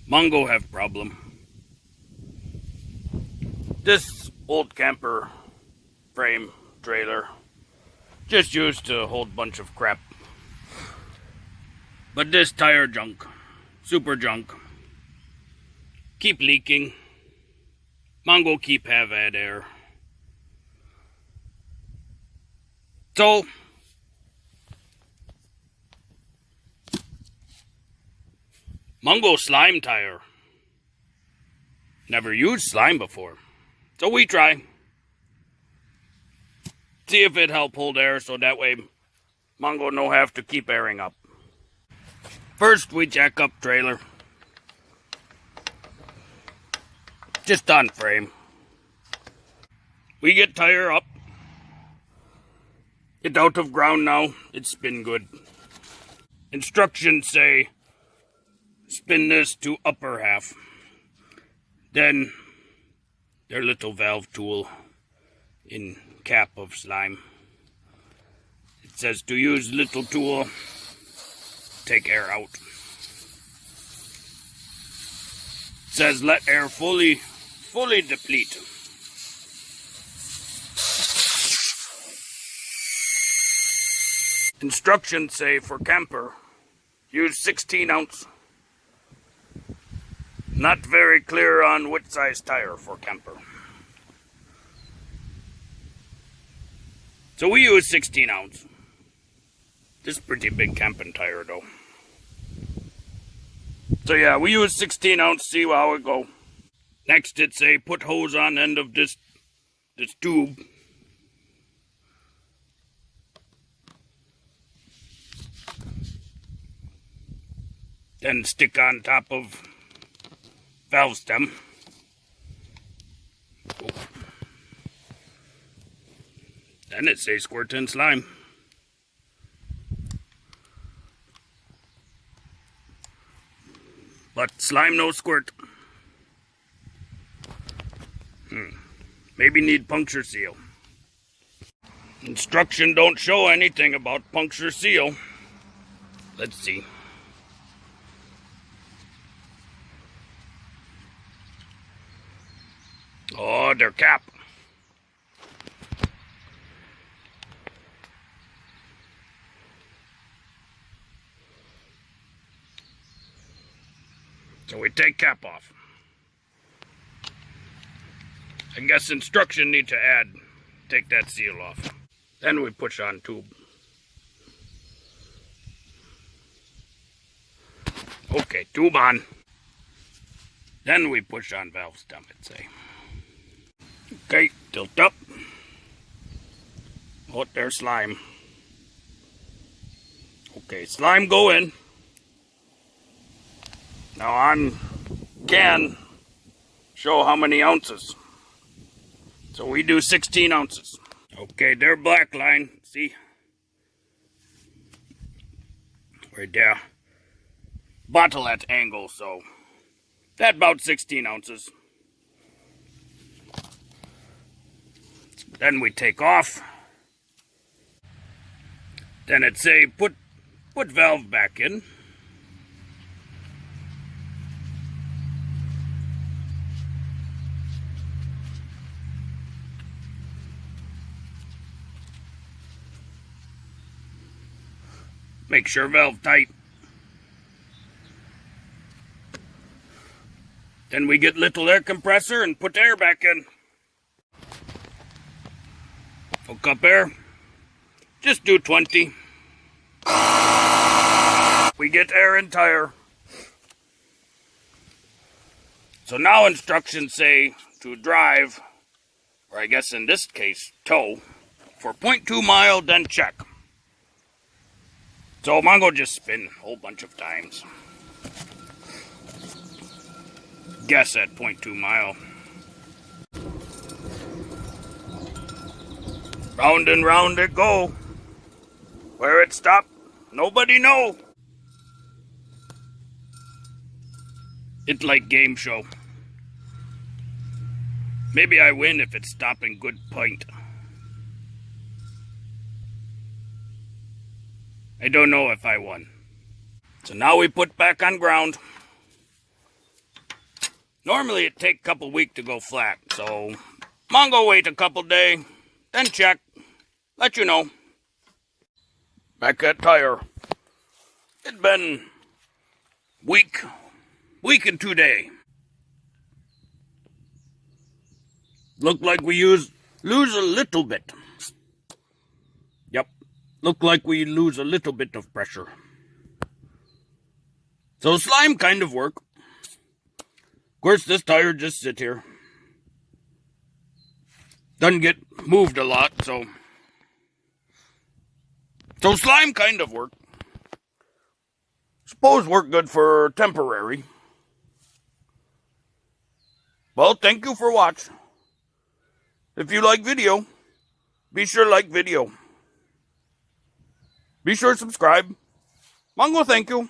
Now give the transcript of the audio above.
Mongo have problem. This old camper frame trailer just used to hold bunch of crap. But this tire junk, super junk, keep leaking. Mongo keep have bad air. So Mongo slime tire. Never used slime before. So we try. See if it help hold air so that way Mongo no have to keep airing up. First we jack up trailer. Just on frame. We get tire up. It's out of ground now. It's spin good. Instructions say spin this to upper half. Then their little valve tool in cap of slime. It says to use little tool, take air out. It says let air fully deplete. Instructions say for camper, use 16 ounce. Not very clear on what size tire for camper. So we use 16 ounce. This is pretty big camping tire though. So yeah, we use 16 ounce, see how it go. Next it say put hose on end of this tube. Then stick on top of valve stem. Oh. Then it says squirt in slime. But slime no squirt. Maybe need puncture seal. Instruction don't show anything about puncture seal. Let's see. Oh, their cap. So we take cap off. I guess instruction need to add, take that seal off. Then we push on tube. Okay, tube on. Then we push on valve stem, it say. Okay, tilt up. Oh, there's slime. Okay, slime go in. Now on can show how many ounces. So we do 16 ounces. Okay, there black line, see? Right there. Bottle at angle, so that about 16 ounces. Then we take off. Then it say put valve back in. Make sure valve tight. Then we get little air compressor and put air back in. Hook up air. Just do 20. We get air in tire. So now instructions say to drive, or I guess in this case, tow, for 0.2 mile, then check. So Mongo just spin a whole bunch of times. Guess at 0.2 mile. Round and round it go. Where it stop, nobody know. It's like game show. Maybe I win if it's stopping good point. I don't know if I won. So now we put back on ground. Normally it take a couple weeks to go flat, so Mongo wait a couple day, then check, let you know. Back at tire. It's been week and 2 days. Look like we lose a little bit. Yep, look like we lose a little bit of pressure. So slime kind of work. Of course, this tire just sit here. Doesn't get moved a lot, so slime kind of work. Suppose work good for temporary. Well, thank you for watch. If you like video, be sure like video. Be sure subscribe. Mongo, thank you.